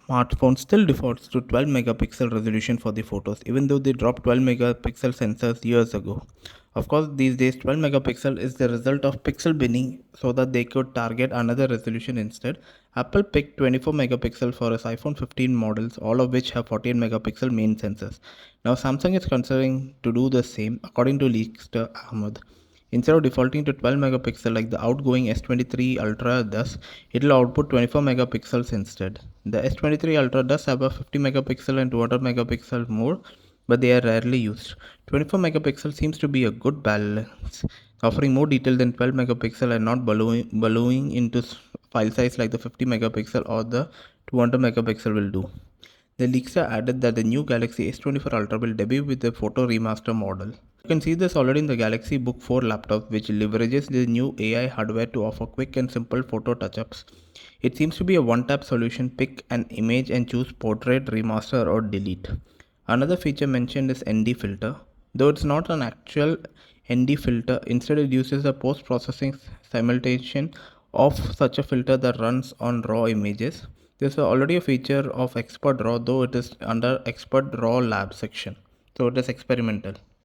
smartphone still defaults to 12 megapixel resolution for the photos, even though they dropped 12 megapixel sensors years ago. Of course, these days 12 megapixel is the result of pixel binning so that they could target another resolution instead. Apple picked 24 megapixel for its iPhone 15 models, all of which have 48 megapixel main sensors. Now Samsung is considering to do the same, according to leakster Ahmed. Instead of defaulting to 12 megapixel like the outgoing S23 Ultra does, it will output 24 megapixels instead. The S23 Ultra does have a 50 megapixel and 200 megapixel more, but they are rarely used. 24 megapixel seems to be a good balance, offering more detail than 12 megapixel and not ballowing into file size like the 50 megapixel or the 200 megapixel will do. The leakster added that the new Galaxy S24 Ultra will debut with a Photo Remaster model. You can see this already in the Galaxy Book 4 laptop, which leverages the new AI hardware to offer quick and simple photo touch-ups. It seems to be a one-tap solution: pick an image and choose portrait, remaster or delete. Another feature mentioned is ND filter. Though it's not an actual ND filter, instead it uses a post-processing simulation of such a filter that runs on raw images. There's already a feature of Expert RAW, though it is under Expert RAW Lab section, so it is experimental.